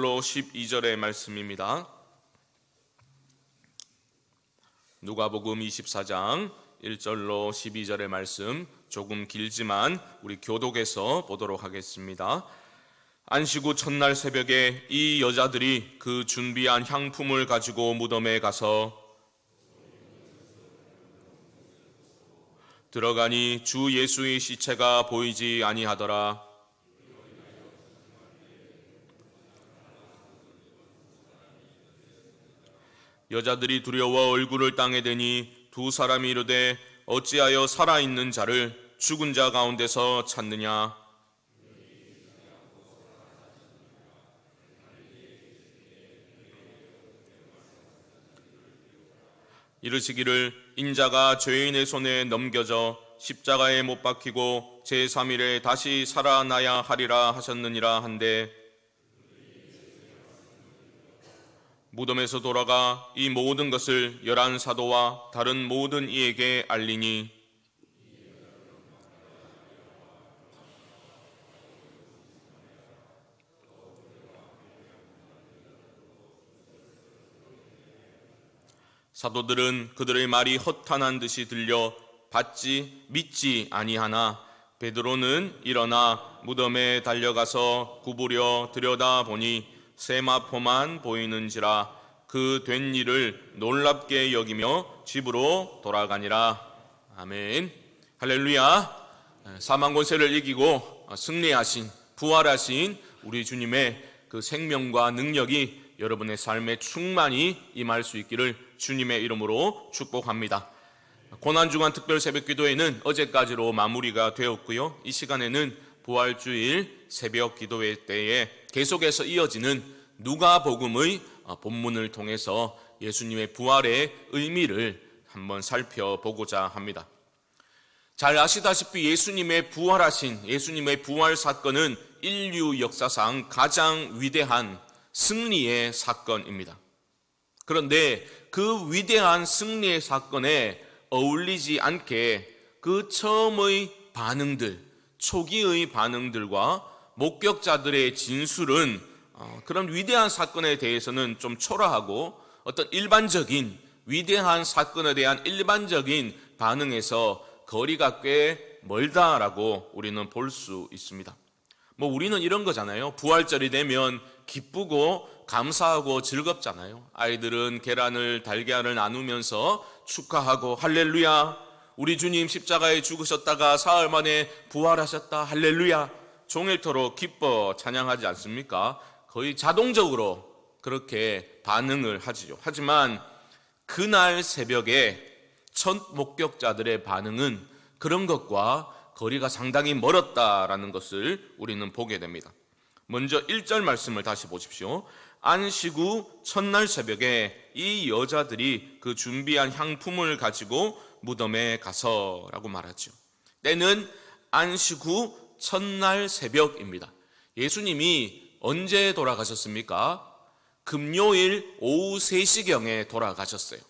1절로 12절의 말씀입니다. 누가복음 24장 1절로 12절의 말씀, 조금 길지만 우리 교독에서 보도록 하겠습니다. 안식 후 첫날 새벽에 이 여자들이 그 준비한 향품을 가지고 무덤에 가서 들어가니 주 예수의 시체가 보이지 아니하더라. 여자들이 두려워 얼굴을 땅에 대니 두 사람이 이르되 어찌하여 살아있는 자를 죽은 자 가운데서 찾느냐. 이르시기를 인자가 죄인의 손에 넘겨져 십자가에 못 박히고 제3일에 다시 살아나야 하리라 하셨느니라 한데, 무덤에서 돌아가 이 모든 것을 11 사도와 다른 모든 이에게 알리니 사도들은 그들의 말이 허탄한 듯이 들려 믿지 아니하나 베드로는 일어나 무덤에 달려가서 구부려 들여다보니 세마포만 보이는지라 그 된 일을 놀랍게 여기며 집으로 돌아가니라. 아멘. 할렐루야. 사망 권세를 이기고 승리하신, 부활하신 우리 주님의 그 생명과 능력이 여러분의 삶에 충만히 임할 수 있기를 주님의 이름으로 축복합니다. 고난주간 특별 새벽기도회는 어제까지로 마무리가 되었고요. 이 시간에는 부활주일 새벽 기도회 때에 계속해서 이어지는 누가복음의 본문을 통해서 예수님의 부활의 의미를 한번 살펴보고자 합니다. 잘 아시다시피 예수님의 부활 사건은 인류 역사상 가장 위대한 승리의 사건입니다. 그런데 그 위대한 승리의 사건에 어울리지 않게 그 처음의 반응들, 초기의 반응들과 목격자들의 진술은 그런 위대한 사건에 대해서는 좀 초라하고 어떤 일반적인 위대한 사건에 대한 일반적인 반응에서 거리가 꽤 멀다라고 우리는 볼 수 있습니다. 우리는 이런 거잖아요. 부활절이 되면 기쁘고 감사하고 즐겁잖아요. 아이들은 계란을, 달걀을 나누면서 축하하고 할렐루야, 우리 주님 십자가에 죽으셨다가 사흘 만에 부활하셨다, 할렐루야, 종일토록 기뻐 찬양하지 않습니까? 거의 자동적으로 그렇게 반응을 하지요. 하지만 그날 새벽에 첫 목격자들의 반응은 그런 것과 거리가 상당히 멀었다라는 것을 우리는 보게 됩니다. 먼저 1절 말씀을 다시 보십시오. 안식 후 첫날 새벽에 이 여자들이 그 준비한 향품을 가지고 무덤에 가서라고 말하죠. 때는 안식 후 첫날 새벽입니다. 예수님이 언제 돌아가셨습니까? 금요일 오후 3시경에 돌아가셨어요.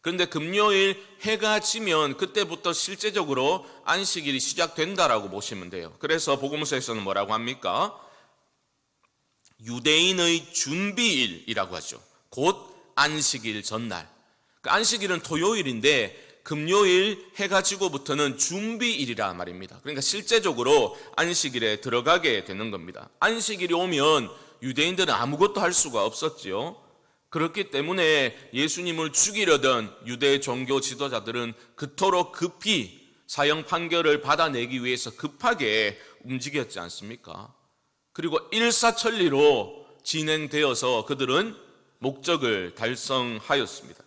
그런데 금요일 해가 지면 그때부터 실제적으로 안식일이 시작된다라고 보시면 돼요. 그래서 복음서에서는 뭐라고 합니까? 유대인의 준비일이라고 하죠. 곧 안식일 전날. 그 안식일은 토요일인데 금요일 해가 지고부터는 준비일이라 말입니다. 그러니까 실제적으로 안식일에 들어가게 되는 겁니다. 안식일이 오면 유대인들은 아무것도 할 수가 없었지요. 그렇기 때문에 예수님을 죽이려던 유대 종교 지도자들은 그토록 급히 사형 판결을 받아내기 위해서 급하게 움직였지 않습니까? 그리고 일사천리로 진행되어서 그들은 목적을 달성하였습니다.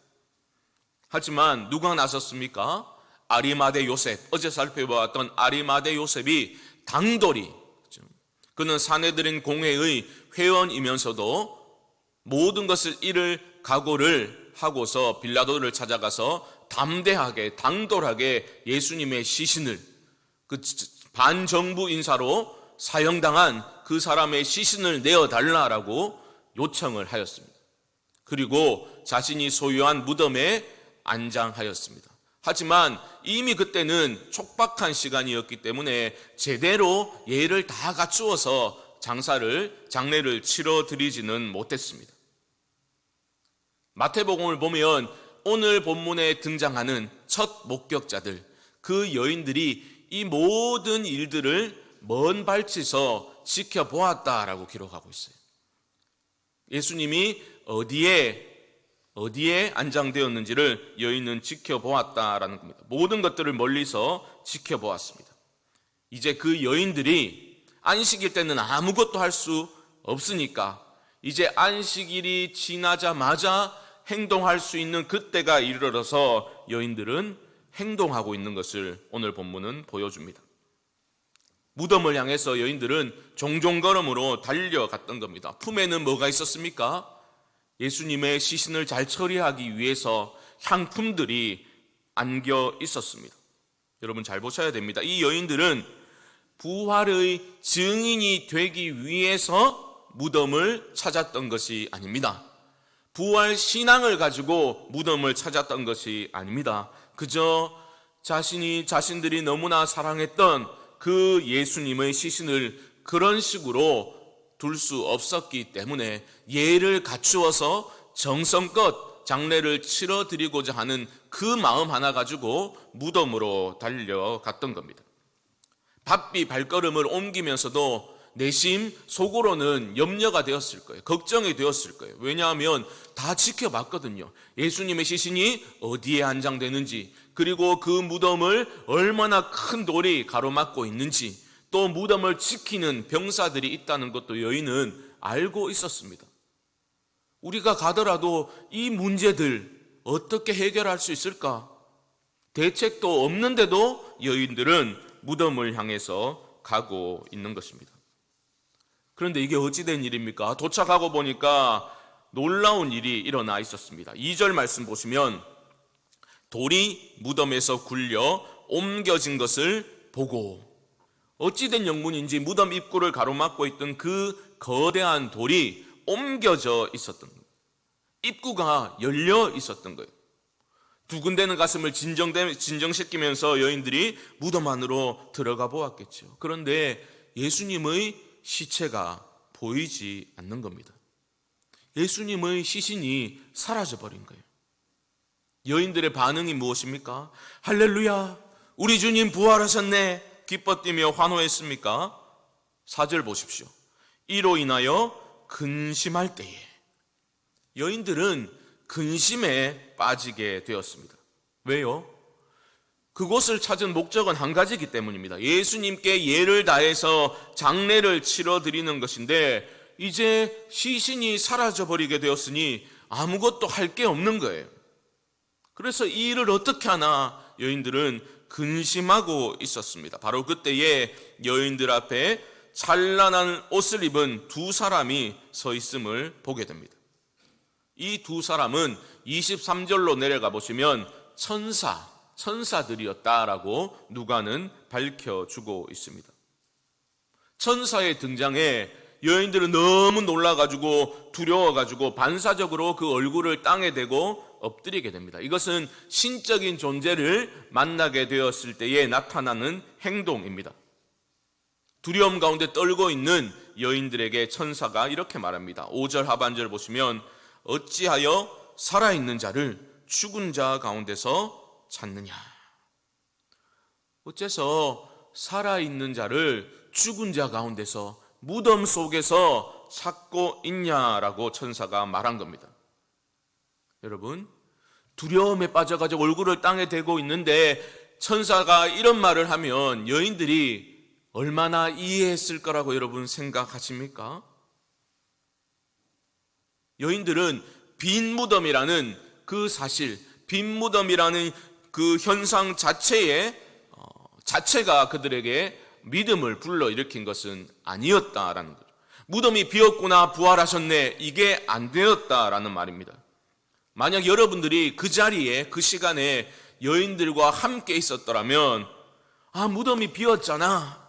하지만 누가 나섰습니까? 아리마대 요셉, 어제 살펴보았던 아리마대 요셉이 당돌이, 그는 사내들인 공회의 회원이면서도 모든 것을 잃을 각오를 하고서 빌라도를 찾아가서 담대하게, 당돌하게 예수님의 시신을, 그 반정부 인사로 사형당한 그 사람의 시신을 내어달라라고 요청을 하였습니다. 그리고 자신이 소유한 무덤에 안장하였습니다. 하지만 이미 그때는 촉박한 시간이었기 때문에 제대로 예를 다 갖추어서 장례를 치러드리지는 못했습니다. 마태복음을 보면 오늘 본문에 등장하는 첫 목격자들, 그 여인들이 이 모든 일들을 먼 발치에서 지켜보았다라고 기록하고 있어요. 예수님이 어디에 안장되었는지를 여인은 지켜보았다라는 겁니다. 모든 것들을 멀리서 지켜보았습니다. 이제 그 여인들이 안식일 때는 아무것도 할 수 없으니까 이제 안식일이 지나자마자 행동할 수 있는 그때가 이르러서 여인들은 행동하고 있는 것을 오늘 본문은 보여줍니다. 무덤을 향해서 여인들은 종종걸음으로 달려갔던 겁니다. 품에는 뭐가 있었습니까? 예수님의 시신을 잘 처리하기 위해서 향품들이 안겨 있었습니다. 여러분 잘 보셔야 됩니다. 이 여인들은 부활의 증인이 되기 위해서 무덤을 찾았던 것이 아닙니다. 부활 신앙을 가지고 무덤을 찾았던 것이 아닙니다. 그저 자신들이 너무나 사랑했던 그 예수님의 시신을 그런 식으로 둘 수 없었기 때문에 예를 갖추어서 정성껏 장례를 치러드리고자 하는 그 마음 하나 가지고 무덤으로 달려갔던 겁니다. 바삐 발걸음을 옮기면서도 내심 속으로는 염려가 되었을 거예요. 걱정이 되었을 거예요. 왜냐하면 다 지켜봤거든요. 예수님의 시신이 어디에 안장되는지, 그리고 그 무덤을 얼마나 큰 돌이 가로막고 있는지, 또 무덤을 지키는 병사들이 있다는 것도 여인은 알고 있었습니다. 우리가 가더라도 이 문제들 어떻게 해결할 수 있을까? 대책도 없는데도 여인들은 무덤을 향해서 가고 있는 것입니다. 그런데 이게 어찌된 일입니까? 도착하고 보니까 놀라운 일이 일어나 있었습니다. 2절 말씀 보시면 돌이 무덤에서 굴려 옮겨진 것을 보고, 어찌된 영문인지 무덤 입구를 가로막고 있던 그 거대한 돌이 옮겨져 있었던 거예요. 입구가 열려 있었던 거예요. 두근대는 가슴을 진정시키면서 여인들이 무덤 안으로 들어가 보았겠죠. 그런데 예수님의 시체가 보이지 않는 겁니다. 예수님의 시신이 사라져버린 거예요. 여인들의 반응이 무엇입니까? 할렐루야, 우리 주님 부활하셨네, 기뻐 뛰며 환호했습니까? 4절 보십시오. 이로 인하여 근심할 때에, 여인들은 근심에 빠지게 되었습니다. 왜요? 그곳을 찾은 목적은 한 가지이기 때문입니다. 예수님께 예를 다해서 장례를 치러드리는 것인데 이제 시신이 사라져버리게 되었으니 아무것도 할 게 없는 거예요. 그래서 이 일을 어떻게 하나 여인들은 근심하고 있었습니다. 바로 그때에 여인들 앞에 찬란한 옷을 입은 두 사람이 서 있음을 보게 됩니다. 이 두 사람은 23절로 내려가 보시면 천사들이었다라고 누가는 밝혀주고 있습니다. 천사의 등장에 여인들은 너무 놀라가지고 두려워가지고 반사적으로 그 얼굴을 땅에 대고 엎드리게 됩니다. 이것은 신적인 존재를 만나게 되었을 때에 나타나는 행동입니다. 두려움 가운데 떨고 있는 여인들에게 천사가 이렇게 말합니다. 5절 하반절 보시면 어찌하여 살아있는 자를 죽은 자 가운데서 찾느냐. 어째서 살아있는 자를 죽은 자 가운데서, 무덤 속에서 찾고 있냐라고 천사가 말한 겁니다. 여러분, 두려움에 빠져가지고 얼굴을 땅에 대고 있는데 천사가 이런 말을 하면 여인들이 얼마나 이해했을 거라고 여러분 생각하십니까? 여인들은 빈 무덤이라는 그 사실, 빈 무덤이라는 그 현상 자체가 그들에게 믿음을 불러일으킨 것은 아니었다라는 거죠. 무덤이 비었구나, 부활하셨네, 이게 안 되었다라는 말입니다. 만약 여러분들이 그 자리에, 그 시간에 여인들과 함께 있었더라면, 아, 무덤이 비었잖아,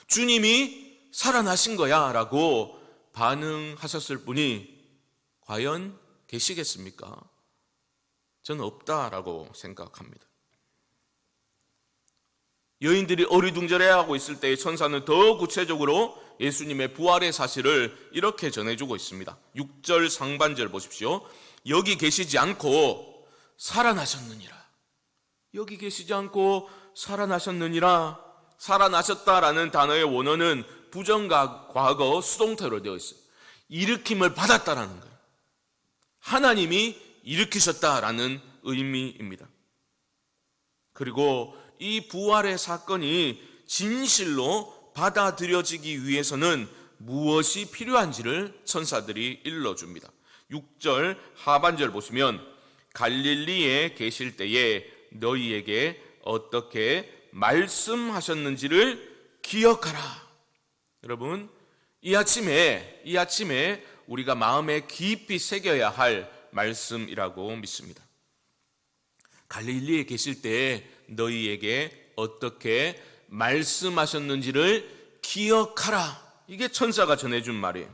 주님이 살아나신 거야 라고 반응하셨을 분이 과연 계시겠습니까? 저는 없다라고 생각합니다. 여인들이 어리둥절해하고 있을 때 천사는 더 구체적으로 예수님의 부활의 사실을 이렇게 전해주고 있습니다. 6절 상반절 보십시오. 여기 계시지 않고 살아나셨느니라. 여기 계시지 않고 살아나셨느니라. 살아나셨다라는 단어의 원어는 부정과 과거 수동태로 되어 있어요. 일으킴을 받았다라는 거예요. 하나님이 일으키셨다라는 의미입니다. 그리고 이 부활의 사건이 진실로 받아들여지기 위해서는 무엇이 필요한지를 천사들이 일러줍니다. 6절 하반절 보시면 갈릴리에 계실 때에 너희에게 어떻게 말씀하셨는지를 기억하라. 여러분, 이 아침에 우리가 마음에 깊이 새겨야 할 말씀이라고 믿습니다. 갈릴리에 계실 때 너희에게 어떻게 말씀하셨는지를 기억하라. 이게 천사가 전해준 말이에요.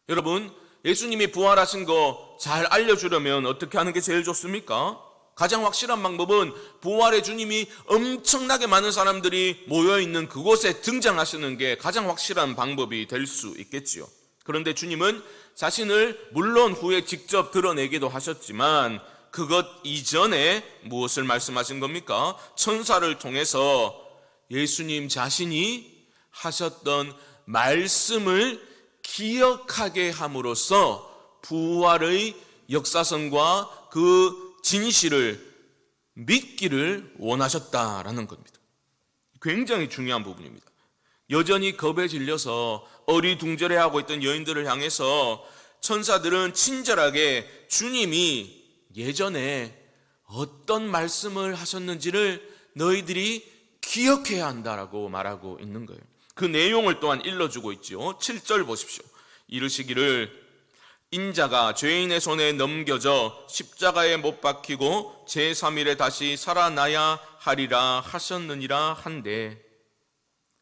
여러분, 예수님이 부활하신 거 잘 알려주려면 어떻게 하는 게 제일 좋습니까? 가장 확실한 방법은 부활의 주님이 엄청나게 많은 사람들이 모여있는 그곳에 등장하시는 게 가장 확실한 방법이 될 수 있겠지요. 그런데 주님은 자신을 물론 후에 직접 드러내기도 하셨지만 그것 이전에 무엇을 말씀하신 겁니까? 천사를 통해서 예수님 자신이 하셨던 말씀을 기억하게 함으로써 부활의 역사성과 그 진실을 믿기를 원하셨다라는 겁니다. 굉장히 중요한 부분입니다. 여전히 겁에 질려서 어리둥절해하고 있던 여인들을 향해서 천사들은 친절하게 주님이 예전에 어떤 말씀을 하셨는지를 너희들이 기억해야 한다라고 말하고 있는 거예요. 그 내용을 또한 일러주고 있죠. 7절 보십시오. 이르시기를 인자가 죄인의 손에 넘겨져 십자가에 못 박히고 제3일에 다시 살아나야 하리라 하셨느니라 한데,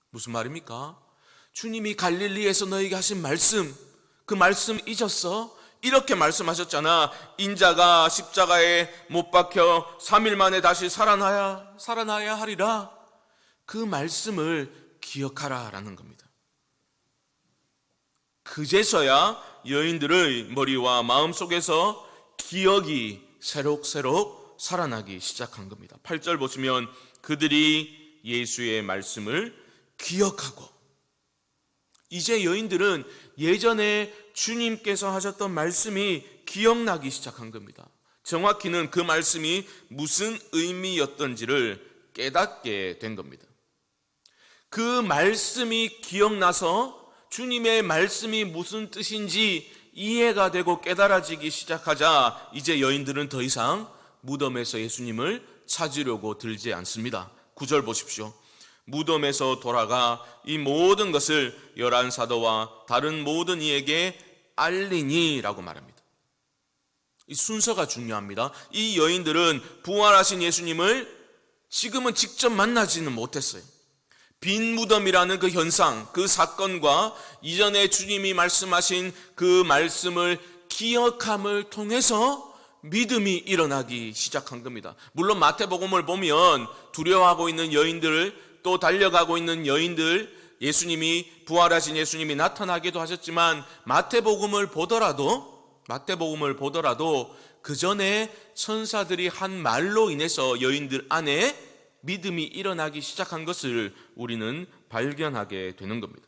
무슨 말입니까? 주님이 갈릴리에서 너에게 하신 말씀, 그 말씀 잊었어? 이렇게 말씀하셨잖아. 인자가 십자가에 못 박혀 3일 만에 다시 살아나야 하리라. 그 말씀을 기억하라라는 겁니다. 그제서야 여인들의 머리와 마음속에서 기억이 새록새록 살아나기 시작한 겁니다. 8절 보시면 그들이 예수의 말씀을 기억하고, 이제 여인들은 예전에 주님께서 하셨던 말씀이 기억나기 시작한 겁니다. 정확히는 그 말씀이 무슨 의미였던지를 깨닫게 된 겁니다. 그 말씀이 기억나서 주님의 말씀이 무슨 뜻인지 이해가 되고 깨달아지기 시작하자 이제 여인들은 더 이상 무덤에서 예수님을 찾으려고 들지 않습니다. 9절 보십시오. 무덤에서 돌아가 이 모든 것을 11사도와 다른 모든 이에게 알리니 라고 말합니다. 이 순서가 중요합니다. 이 여인들은 부활하신 예수님을 지금은 직접 만나지는 못했어요. 빈 무덤이라는 그 현상, 그 사건과 이전에 주님이 말씀하신 그 말씀을 기억함을 통해서 믿음이 일어나기 시작한 겁니다. 물론 마태복음을 보면 두려워하고 있는 여인들, 또 달려가고 있는 여인들, 예수님이 부활하신 예수님이 나타나기도 하셨지만 마태복음을 보더라도 그 전에 천사들이 한 말로 인해서 여인들 안에 믿음이 일어나기 시작한 것을 우리는 발견하게 되는 겁니다.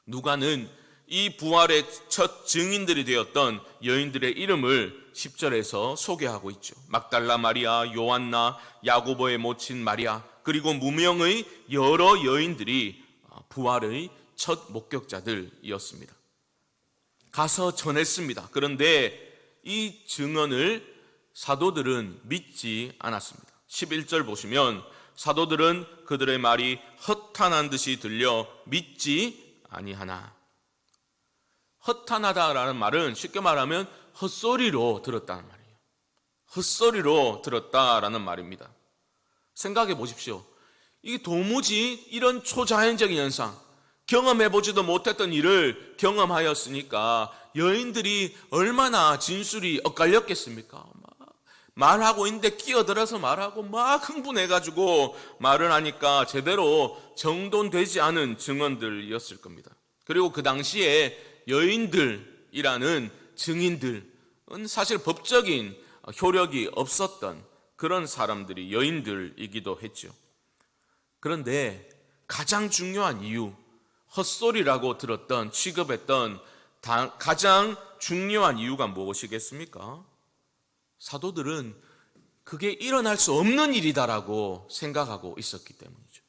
누가는 이 부활의 첫 증인들이 되었던 여인들의 이름을 10절에서 소개하고 있죠. 막달라 마리아, 요한나, 야고보의 모친 마리아, 그리고 무명의 여러 여인들이 부활의 첫 목격자들이었습니다. 가서 전했습니다. 그런데 이 증언을 사도들은 믿지 않았습니다. 11절 보시면 사도들은 그들의 말이 허탄한 듯이 들려 믿지 아니하나. 허탄하다라는 말은 쉽게 말하면 헛소리로 들었다는 말이에요. 헛소리로 들었다라는 말입니다. 생각해 보십시오. 이게 도무지 이런 초자연적인 현상, 경험해보지도 못했던 일을 경험하였으니까 여인들이 얼마나 진술이 엇갈렸겠습니까? 말하고 있는데 끼어들어서 말하고 막 흥분해가지고 말을 하니까 제대로 정돈되지 않은 증언들이었을 겁니다. 그리고 그 당시에 여인들이라는 증인들은 사실 법적인 효력이 없었던 그런 사람들이 여인들이기도 했죠. 그런데 가장 중요한 이유, 헛소리라고 들었던, 취급했던 가장 중요한 이유가 무엇이겠습니까? 사도들은 그게 일어날 수 없는 일이다라고 생각하고 있었기 때문이죠.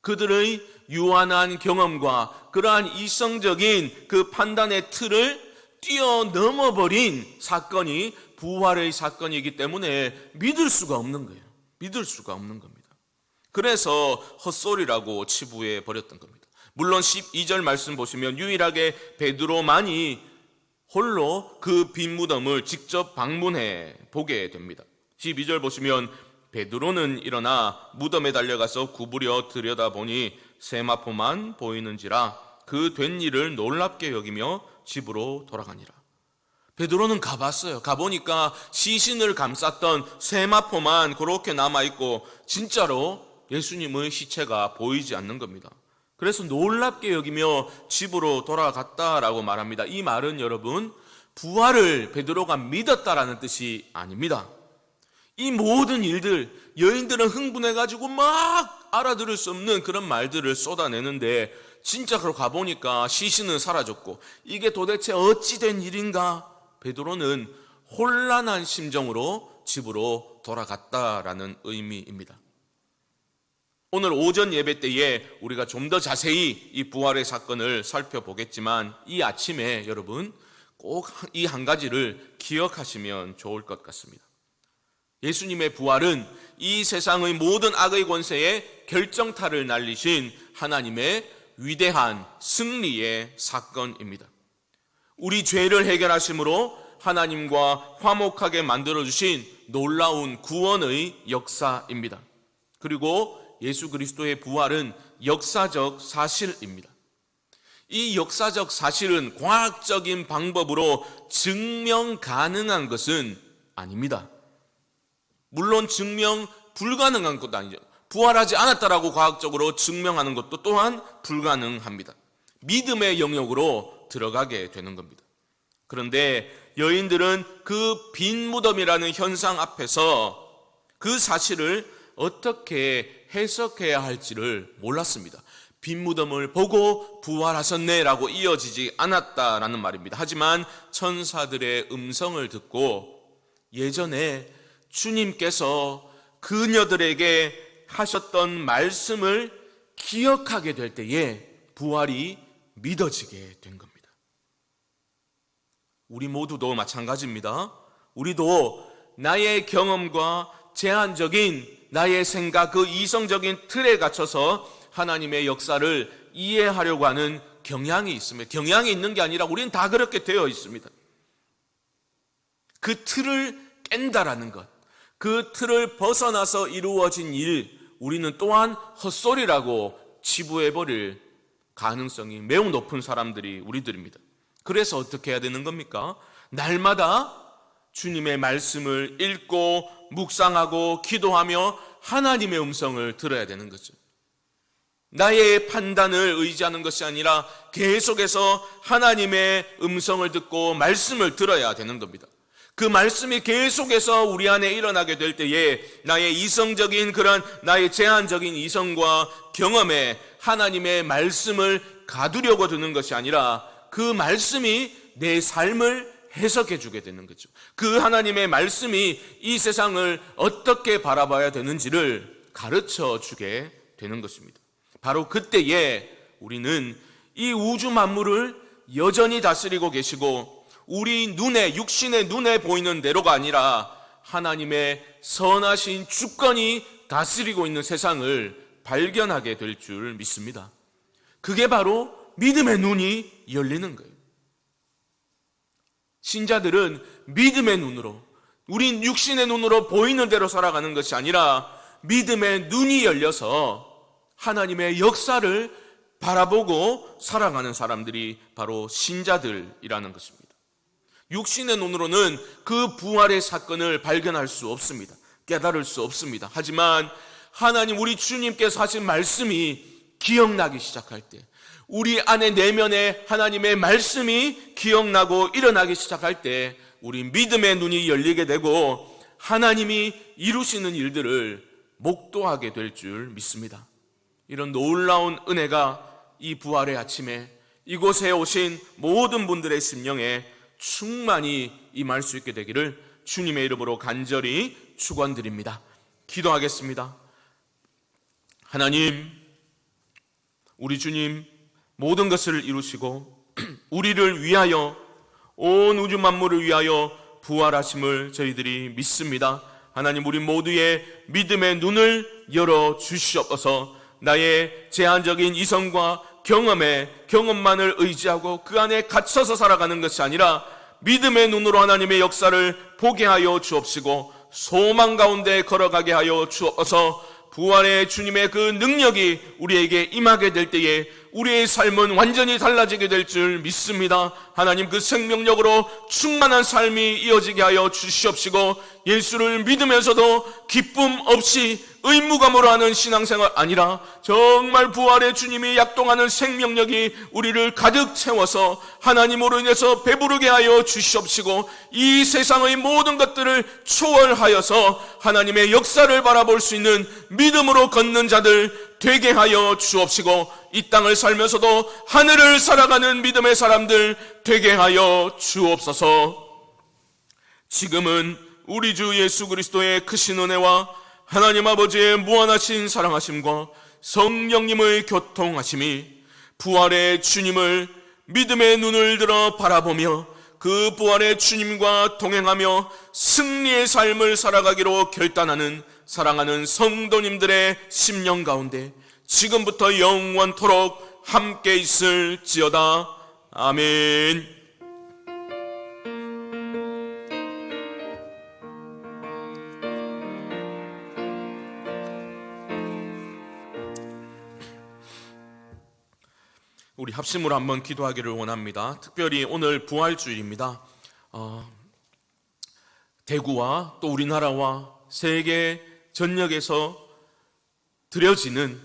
그들의 유한한 경험과 그러한 이성적인 그 판단의 틀을 뛰어넘어버린 사건이 부활의 사건이기 때문에 믿을 수가 없는 거예요. 믿을 수가 없는 겁니다. 그래서 헛소리라고 치부해 버렸던 겁니다. 물론 12절 말씀 보시면 유일하게 베드로만이 홀로 그 빈 무덤을 직접 방문해 보게 됩니다. 12절 보시면 베드로는 일어나 무덤에 달려가서 구부려 들여다보니 세마포만 보이는지라 그 된 일을 놀랍게 여기며 집으로 돌아가니라. 베드로는 가봤어요. 가보니까 시신을 감쌌던 세마포만 그렇게 남아있고 진짜로 예수님의 시체가 보이지 않는 겁니다. 그래서 놀랍게 여기며 집으로 돌아갔다라고 말합니다. 이 말은 여러분 부활을 베드로가 믿었다라는 뜻이 아닙니다. 이 모든 일들, 여인들은 흥분해가지고 막 알아들을 수 없는 그런 말들을 쏟아내는데 진짜로 가보니까 시신은 사라졌고 이게 도대체 어찌 된 일인가? 베드로는 혼란한 심정으로 집으로 돌아갔다라는 의미입니다. 오늘 오전 예배 때에 우리가 좀 더 자세히 이 부활의 사건을 살펴보겠지만 이 아침에 여러분 꼭 이 한 가지를 기억하시면 좋을 것 같습니다. 예수님의 부활은 이 세상의 모든 악의 권세에 결정타를 날리신 하나님의 위대한 승리의 사건입니다. 우리 죄를 해결하심으로 하나님과 화목하게 만들어주신 놀라운 구원의 역사입니다. 그리고 예수 그리스도의 부활은 역사적 사실입니다. 이 역사적 사실은 과학적인 방법으로 증명 가능한 것은 아닙니다. 물론 증명 불가능한 것도 아니죠. 부활하지 않았다라고 과학적으로 증명하는 것도 또한 불가능합니다. 믿음의 영역으로 들어가게 되는 겁니다. 그런데 여인들은 그 빈 무덤이라는 현상 앞에서 그 사실을 어떻게 해석해야 할지를 몰랐습니다. 빈 무덤을 보고 부활하셨네라고 이어지지 않았다라는 말입니다. 하지만 천사들의 음성을 듣고 예전에 주님께서 그녀들에게 하셨던 말씀을 기억하게 될 때에 부활이 믿어지게 된 겁니다. 우리 모두도 마찬가지입니다. 우리도 나의 경험과 제한적인 나의 생각, 그 이성적인 틀에 갇혀서 하나님의 역사를 이해하려고 하는 경향이 있습니다. 경향이 있는 게 아니라 우리는 다 그렇게 되어 있습니다. 그 틀을 깬다라는 것, 그 틀을 벗어나서 이루어진 일, 우리는 또한 헛소리라고 치부해버릴 가능성이 매우 높은 사람들이 우리들입니다. 그래서 어떻게 해야 되는 겁니까? 날마다 주님의 말씀을 읽고 묵상하고 기도하며 하나님의 음성을 들어야 되는 거죠. 나의 판단을 의지하는 것이 아니라 계속해서 하나님의 음성을 듣고 말씀을 들어야 되는 겁니다. 그 말씀이 계속해서 우리 안에 일어나게 될 때에 나의 이성적인 그런 나의 제한적인 이성과 경험에 하나님의 말씀을 가두려고 드는 것이 아니라 그 말씀이 내 삶을 해석해 주게 되는 거죠. 그 하나님의 말씀이 이 세상을 어떻게 바라봐야 되는지를 가르쳐 주게 되는 것입니다. 바로 그때에 우리는 이 우주 만물을 여전히 다스리고 계시고 우리 눈에, 육신의 눈에 보이는 대로가 아니라 하나님의 선하신 주권이 다스리고 있는 세상을 발견하게 될 줄 믿습니다. 그게 바로 믿음의 눈이 열리는 거예요. 신자들은 믿음의 눈으로, 우린 육신의 눈으로 보이는 대로 살아가는 것이 아니라 믿음의 눈이 열려서 하나님의 역사를 바라보고 살아가는 사람들이 바로 신자들이라는 것입니다. 육신의 눈으로는 그 부활의 사건을 발견할 수 없습니다. 깨달을 수 없습니다. 하지만 하나님, 우리 주님께서 하신 말씀이 기억나기 시작할 때, 우리 안에 내면에 하나님의 말씀이 기억나고 일어나기 시작할 때 우리 믿음의 눈이 열리게 되고 하나님이 이루시는 일들을 목도하게 될 줄 믿습니다. 이런 놀라운 은혜가 이 부활의 아침에 이곳에 오신 모든 분들의 심령에 충만히 임할 수 있게 되기를 주님의 이름으로 간절히 축원드립니다. 기도하겠습니다. 하나님, 우리 주님 모든 것을 이루시고 우리를 위하여, 온 우주 만물을 위하여 부활하심을 저희들이 믿습니다. 하나님, 우리 모두의 믿음의 눈을 열어 주시옵소서. 나의 제한적인 이성과 경험만을 의지하고 그 안에 갇혀서 살아가는 것이 아니라 믿음의 눈으로 하나님의 역사를 보게 하여 주옵시고 소망 가운데 걸어가게 하여 주옵소서. 부활의 주님의 그 능력이 우리에게 임하게 될 때에 우리의 삶은 완전히 달라지게 될 줄 믿습니다. 하나님, 그 생명력으로 충만한 삶이 이어지게 하여 주시옵시고 예수를 믿으면서도 기쁨 없이 의무감으로 하는 신앙생활 아니라 정말 부활의 주님이 약동하는 생명력이 우리를 가득 채워서 하나님으로 인해서 배부르게 하여 주시옵시고 이 세상의 모든 것들을 초월하여서 하나님의 역사를 바라볼 수 있는 믿음으로 걷는 자들 되게 하여 주옵시고 이 땅을 살면서도 하늘을 살아가는 믿음의 사람들 되게 하여 주옵소서. 지금은 우리 주 예수 그리스도의 크신 은혜와 하나님 아버지의 무한하신 사랑하심과 성령님의 교통하심이 부활의 주님을 믿음의 눈을 들어 바라보며 그 부활의 주님과 동행하며 승리의 삶을 살아가기로 결단하는 사랑하는 성도님들의 심령 가운데 지금부터 영원토록 함께 있을지어다. 아멘. 우리 합심으로 한번 기도하기를 원합니다. 특별히 오늘 부활주일입니다. 대구와 또 우리나라와 세계 전역에서 드려지는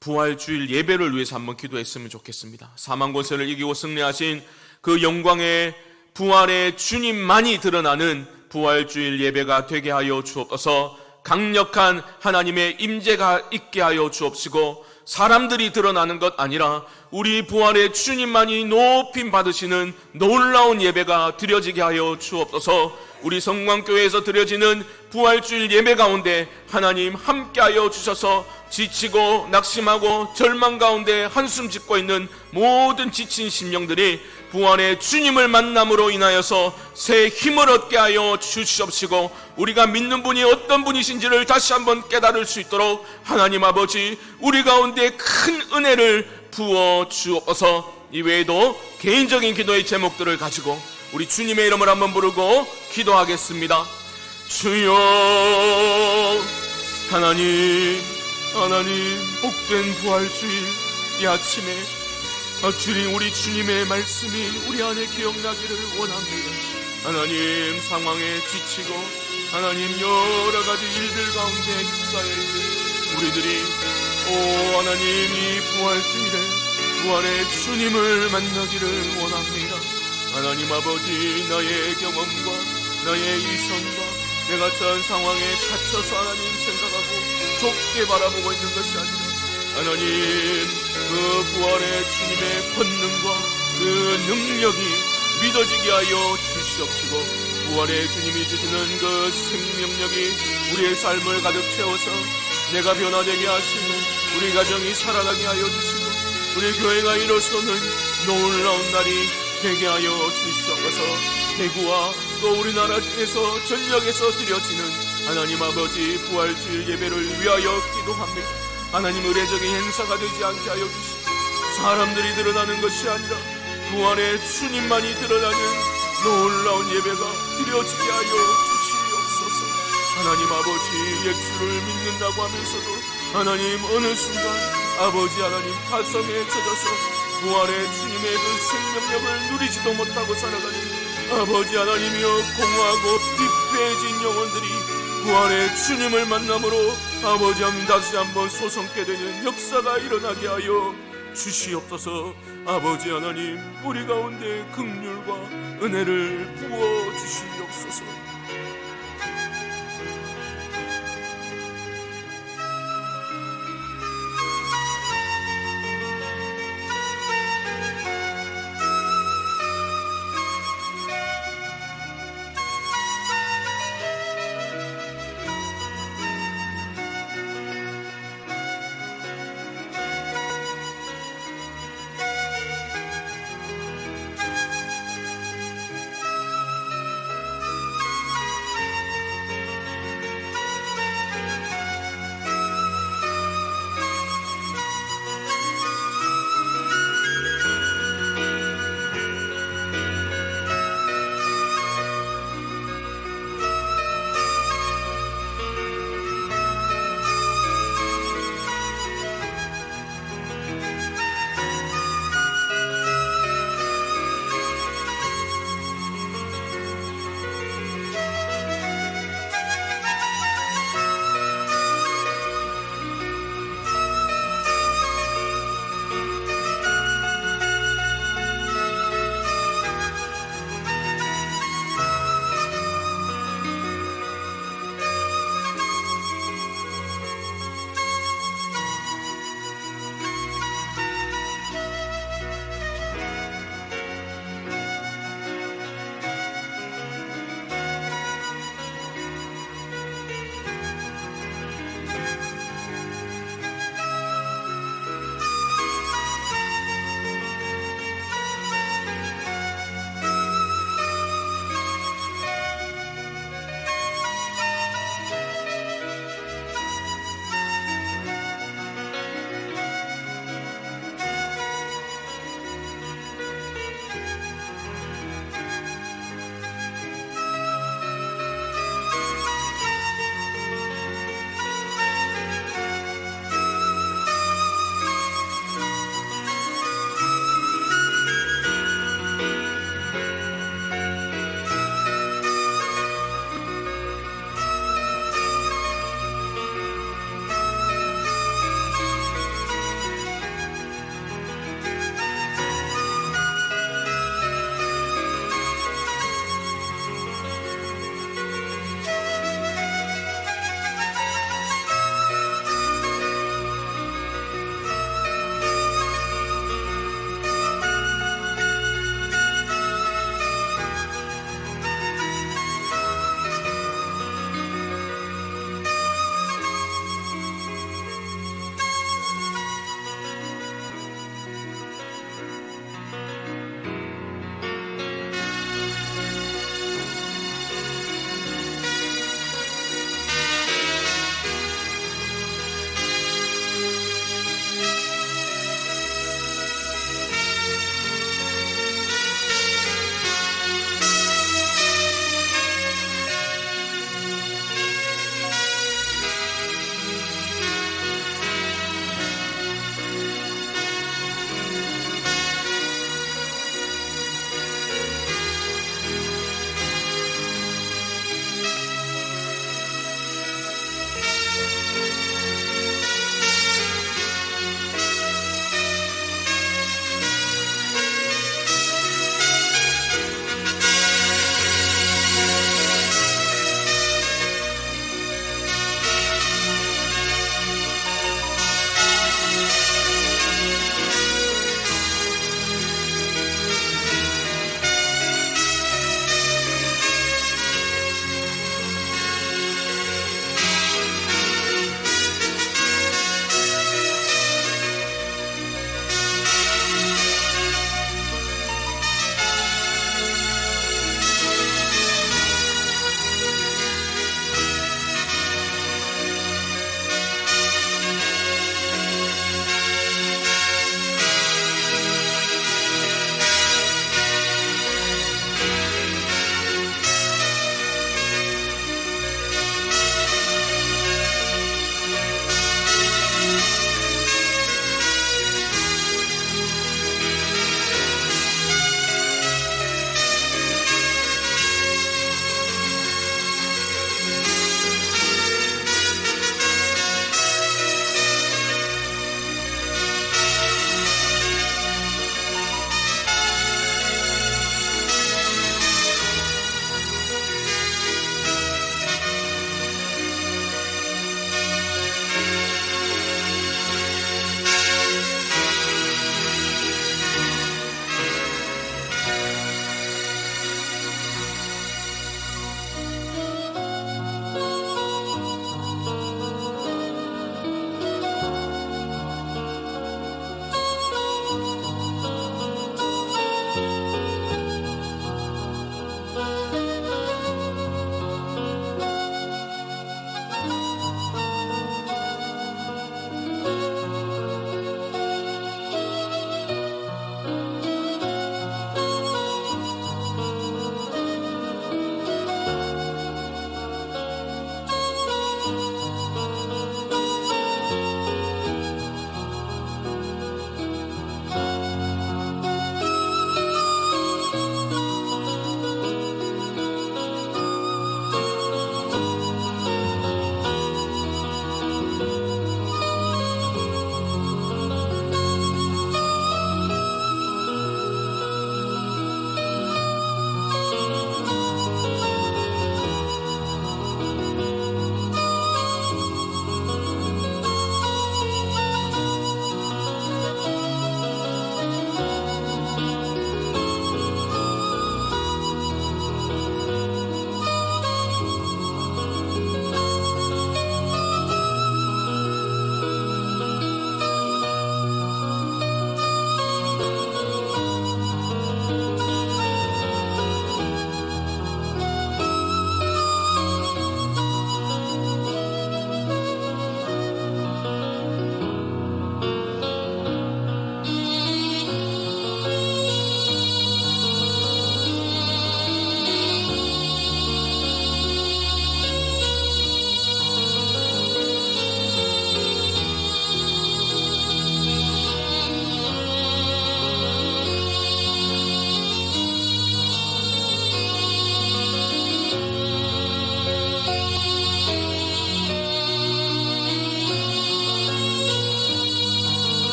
부활주일 예배를 위해서 한번 기도했으면 좋겠습니다. 사망 권세를 이기고 승리하신 그 영광의 부활의 주님만이 드러나는 부활주일 예배가 되게 하여 주옵소서. 강력한 하나님의 임재가 있게 하여 주옵시고 사람들이 드러나는 것 아니라 우리 부활의 주님만이 높임 받으시는 놀라운 예배가 드려지게 하여 주옵소서. 우리 성광교회에서 드려지는 부활주일 예배 가운데 하나님 함께하여 주셔서 지치고 낙심하고 절망 가운데 한숨 짓고 있는 모든 지친 심령들이 부활의 주님을 만남으로 인하여서 새 힘을 얻게 하여 주시옵시고 우리가 믿는 분이 어떤 분이신지를 다시 한번 깨달을 수 있도록 하나님 아버지 우리 가운데 큰 은혜를 부어 주옵소서. 이외에도 개인적인 기도의 제목들을 가지고 우리 주님의 이름을 한번 부르고 기도하겠습니다. 주여, 하나님 복된 부활주일 이 아침에 주님 우리 주님의 말씀이 우리 안에 기억나기를 원합니다. 하나님 상황에 지치고 하나님 여러가지 일들 가운데 휩싸여 있는 우리들이 하나님 이 부활주일에 부활의 주님을 만나기를 원합니다. 하나님 아버지 나의 경험과 나의 이성과 내가 처한 상황에 갇혀서 하나님 생각하고 좁게 바라보고 있는 것이 아니라 하나님 그 부활의 주님의 권능과 그 능력이 믿어지게 하여 주시옵시고 부활의 주님이 주시는 그 생명력이 우리의 삶을 가득 채워서 내가 변화되게 하시고 우리 가정이 살아나게 하여 주시고 우리 교회가 일어서는 놀라운 날이 되게 하여 주시옵소서. 대구와 또 우리나라에서 전역에서 드려지는 하나님 아버지 부활주일 예배를 위하여 기도합니다. 하나님 의례적인 행사가 되지 않게 하여 주시고 사람들이 드러나는 것이 아니라 부활의 주님만이 드러나는 놀라운 예배가 드려지게 하여 주시옵소서. 하나님 아버지 예수를 믿는다고 하면서도 하나님 어느 순간 아버지 하나님 가성에 젖어서 부활의 주님의 그 생명력을 누리지도 못하고 살아가는 아버지 하나님이여, 공허하고 피폐해진 영혼들이 부활의 주님을 만남으로 아버지 하나님 다시 한번 소성케 되는 역사가 일어나게 하여 주시옵소서. 아버지 하나님, 우리 가운데 긍휼과 은혜를 부어 주시옵소서.